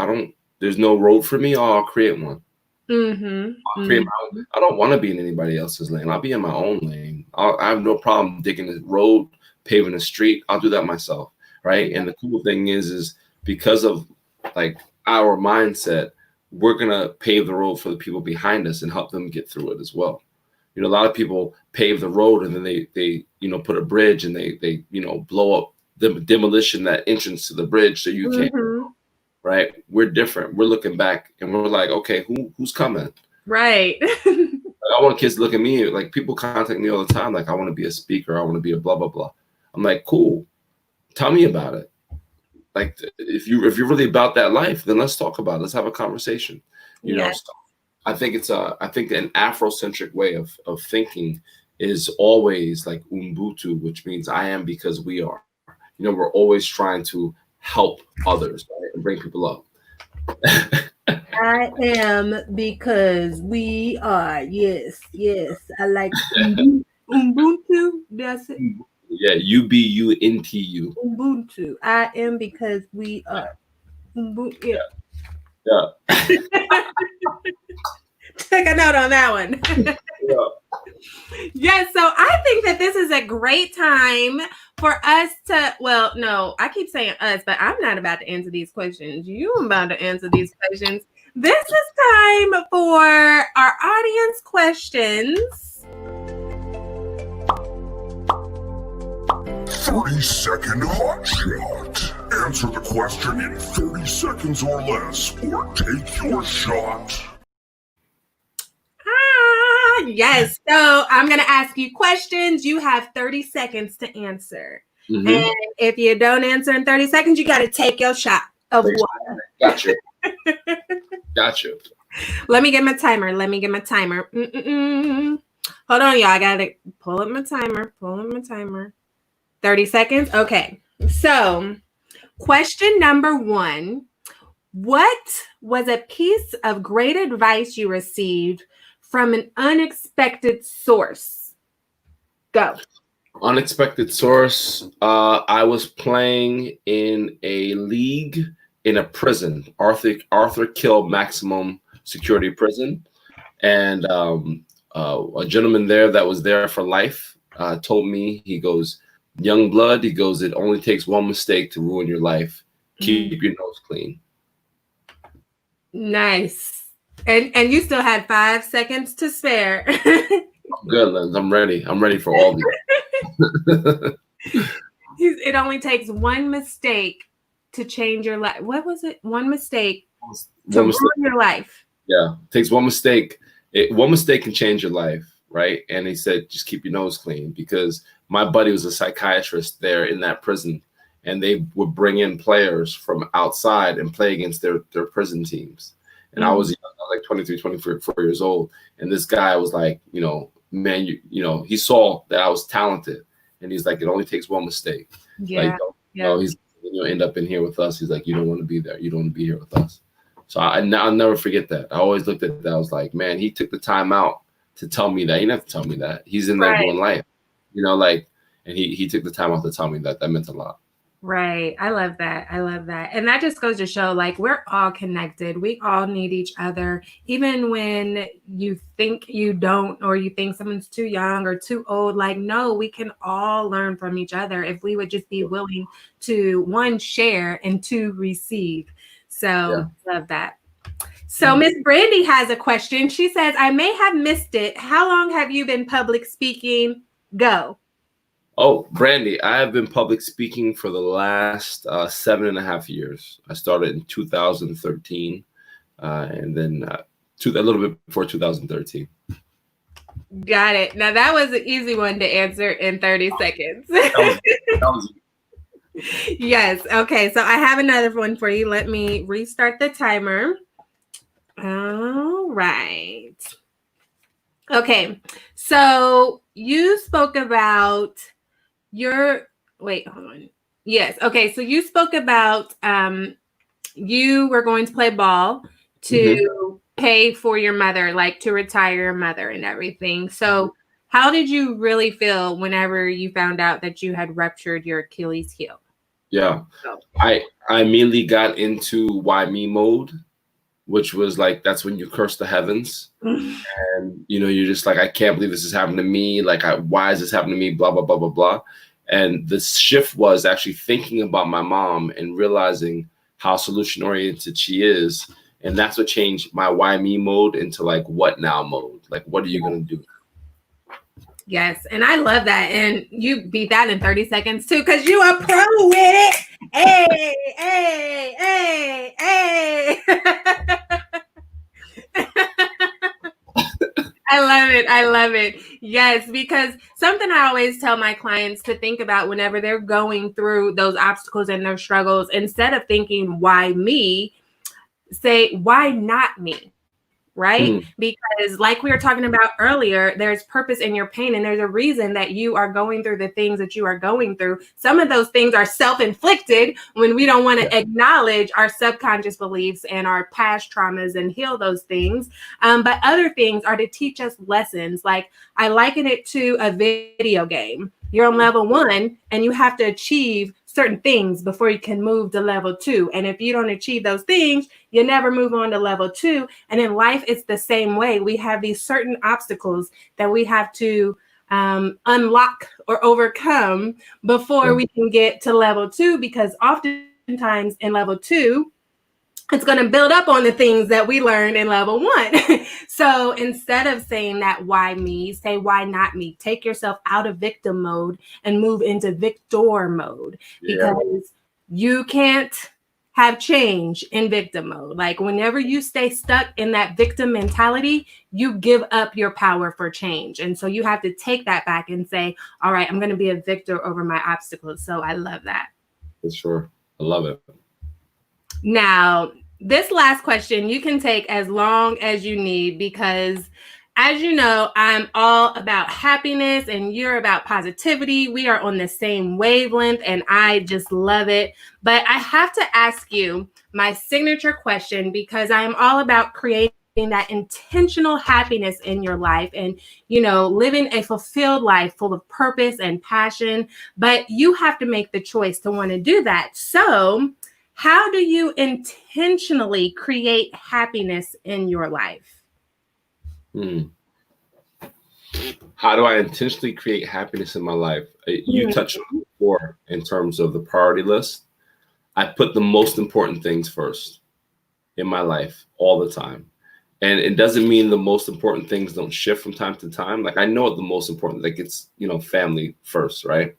there's no road for me. Oh, I'll create one. I'll create my own. I don't want to be in anybody else's lane. I'll be in my own lane. I have no problem digging the road, paving the street. I'll do that myself. Right. And the cool thing is because of like our mindset, we're going to pave the road for the people behind us and help them get through it as well. A lot of people pave the road and then they put a bridge and they blow up the demolition, that entrance to the bridge, so you can't. Right. We're different. We're looking back and we're like, okay, who's coming? Right. I want kids to look at me like people contact me all the time. Like, I want to be a speaker. I want to be a blah, blah, blah. I'm like, cool. Tell me about it. Like, if you're really about that life, then let's talk about it. Let's have a conversation. You know, so I think I think an Afrocentric way of thinking is always like Ubuntu, which means I am because we are. You know, we're always trying to help others, right, and bring people up. I am because we are. Yes. I like Ubuntu. That's it. Yeah, UBUNTU. Ubuntu. I am because we are. Ubuntu. Yeah. Take a note on that one. Yes, so I think that this is a great time for us to, well, no, I keep saying us, but I'm not about to answer these questions. You're about to answer these questions. This is time for our audience questions. 30-second hot shot. Answer the question in 30 seconds or less, or take your shot. Yes. So I'm going to ask you questions. You have 30 seconds to answer. Mm-hmm. And if you don't answer in 30 seconds, you got to take your shot of water. Gotcha. Let me get my timer. Hold on, y'all. I got to pull up my timer. 30 seconds. Okay. So question number 1. What was a piece of great advice you received from an unexpected source? Go. Unexpected source. I was playing in a league in a prison, Arthur Kill maximum security prison, and a gentleman there that was there for life told me, he goes, young blood, he goes, it only takes one mistake to ruin your life. Keep your nose clean. Nice. And you still had 5 seconds to spare. Good, Linz. I'm ready. I'm ready for all these. It only takes one mistake to change your life. What was it? One mistake to ruin your life. Yeah, it takes one mistake. One mistake can change your life, right? And he said, just keep your nose clean, because my buddy was a psychiatrist there in that prison, and they would bring in players from outside and play against their prison teams. And I was like 23, 24 years old. And this guy was like, man, he saw that I was talented. And he's like, it only takes one mistake. Yeah. Like, he's, end up in here with us. He's like, you don't want to be there. You don't want to be here with us. So I'll never forget that. I always looked at that. I was like, man, he took the time out to tell me that. He didn't have to tell me that. He's in there doing life, and he took the time out to tell me that. That meant a lot. Right. I love that. And that just goes to show, like, we're all connected. We all need each other. Even when you think you don't, or you think someone's too young or too old, like, no, we can all learn from each other if we would just be willing to, 1, share, and 2, receive. So love that. So Miss Brandy has a question. She says, I may have missed it. How long have you been public speaking? Go. Oh, Brandy, I have been public speaking for the last 7.5 years. I started in 2013, and then a little bit before 2013. Got it. Now, that was an easy one to answer in 30 seconds. That was Yes. Okay. So I have another one for you. Let me restart the timer. All right. Okay. So you spoke about wait, hold on. Yes. Okay. So you spoke about you were going to play ball to pay for your mother, like to retire your mother and everything. So how did you really feel whenever you found out that you had ruptured your Achilles heel? Yeah. I immediately got into why me mode, which was like, that's when you curse the heavens. And, you're just like, I can't believe this is happening to me. Like, why is this happening to me? Blah, blah, blah, blah, blah. And the shift was actually thinking about my mom and realizing how solution oriented she is. And that's what changed my why me mode into like, what now mode? Like, what are you going to do? Yes. And I love that. And you beat that in 30 seconds too, because you are pro with it. Hey, hey, hey, hey. I love it. I love it. Yes, because something I always tell my clients to think about whenever they're going through those obstacles and their struggles, instead of thinking, why me, say, why not me? Right? Mm, Because, like we were talking about earlier, there's purpose in your pain, and there's a reason that you are going through the things that you are going through. Some of those things are self-inflicted when we don't want to acknowledge our subconscious beliefs and our past traumas and heal those things. But other things are to teach us lessons. Like, I liken it to a video game. You're on level 1 and you have to achieve certain things before you can move to level 2. And if you don't achieve those things, you never move on to level 2. And in life, it's the same way. We have these certain obstacles that we have to unlock or overcome before we can get to level 2, because oftentimes in level 2, it's going to build up on the things that we learned in level 1. So instead of saying that, why me, say, why not me? Take yourself out of victim mode and move into victor mode, because you can't have change in victim mode. Like, whenever you stay stuck in that victim mentality, you give up your power for change. And so you have to take that back and say, all right, I'm going to be a victor over my obstacles. So I love that. for sure. I love it. Now, this last question you can take as long as you need, because as you know, I'm all about happiness and you're about positivity. We are on the same wavelength and I just love it. But I have to ask you my signature question, because I am all about creating that intentional happiness in your life and, you know, living a fulfilled life full of purpose and passion. But you have to make the choice to want to do that. So how do you intentionally create happiness in your life? How do I intentionally create happiness in my life? You touched on it before in terms of the priority list. I put the most important things first in my life all the time. And it doesn't mean the most important things don't shift from time to time. Like, I know what the most important, like, it's, you know, family first, right?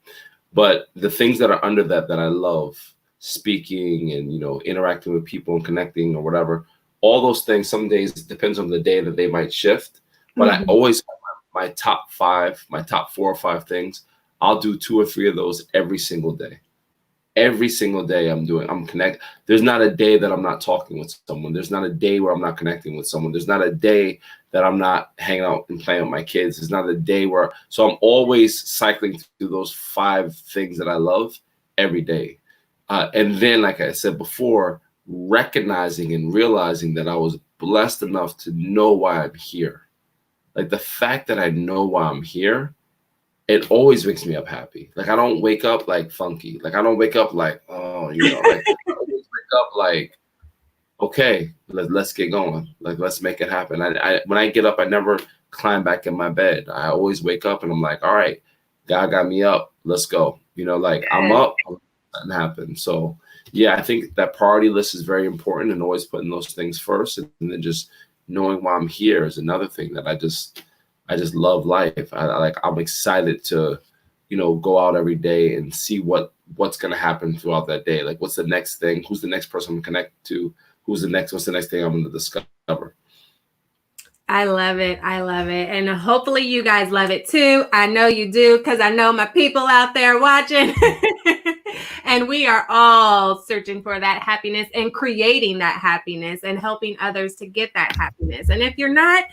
But the things that are under that I love, speaking and, you know, interacting with people and connecting or whatever, all those things, some days it depends on the day that they might shift. But I always have my top 5, my top 4 or 5 things. I'll do 2 or 3 of those every single day. Every single day I'm connected. There's not a day that I'm not talking with someone. There's not a day where I'm not connecting with someone. There's not a day that I'm not hanging out and playing with my kids. There's not a day where, so I'm always cycling through those 5 things that I love every day. And then, like I said before, recognizing and realizing that I was blessed enough to know why I'm here. Like, the fact that I know why I'm here, it always makes me up happy. Like, I don't wake up like funky. Like, I don't wake up like, oh, you know, like, I always wake up like, okay, let's get going. Like, let's make it happen. I when I get up, I never climb back in my bed. I always wake up and I'm like, all right, God got me up. Let's go. You know, like, I'm up, nothing happened. So yeah, I think that priority list is very important, and always putting those things first, and then just knowing why I'm here is another thing that I just love life. I'm excited to, you know, go out every day and see what's going to happen throughout that day. Like, what's the next thing? Who's the next person I'm connected to? What's the next thing I'm going to discover? I love it. I love it. And hopefully you guys love it too. I know you do, because I know my people out there watching. And we are all searching for that happiness and creating that happiness and helping others to get that happiness. And if you're not,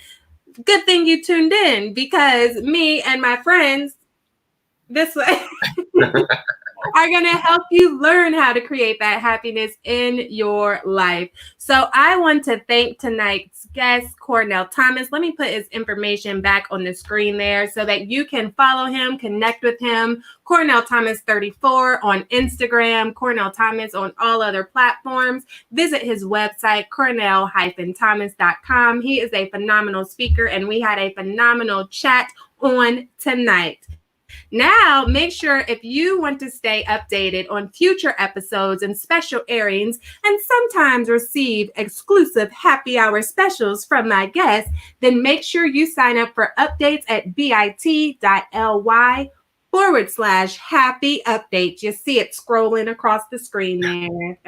good thing you tuned in, because me and my friends this way are going to help you learn how to create that happiness in your life. So I want to thank tonight's guest, Cornell Thomas. Let me put his information back on the screen there so that you can follow him, connect with him. Cornell Thomas 34 on Instagram, Cornell Thomas on all other platforms. Visit his website, cornell-thomas.com. He is a phenomenal speaker, and we had a phenomenal chat on tonight. Now, make sure, if you want to stay updated on future episodes and special airings, and sometimes receive exclusive happy hour specials from my guests, then make sure you sign up for updates at bit.ly /happy updates. You see it scrolling across the screen there.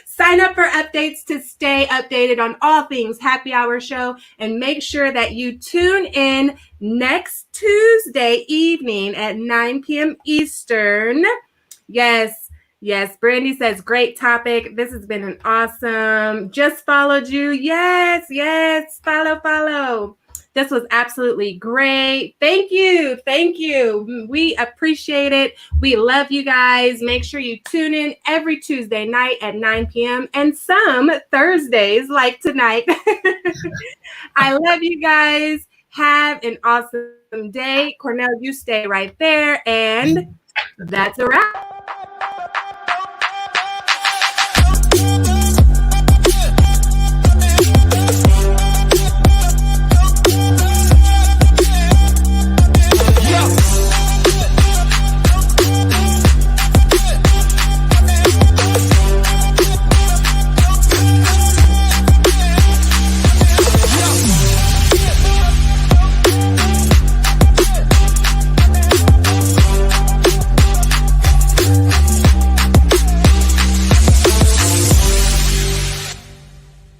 Sign up for updates to stay updated on all things Happy Hour Show, and make sure that you tune in next Tuesday evening at 9 p.m. Eastern. Yes, Brandy says, great topic. This has been an awesome. Just followed you. Yes, follow. This was absolutely great. Thank you. We appreciate it. We love you guys. Make sure you tune in every Tuesday night at 9 p.m. and some Thursdays like tonight. I love you guys. Have an awesome day. Cornell, you stay right there. And that's a wrap.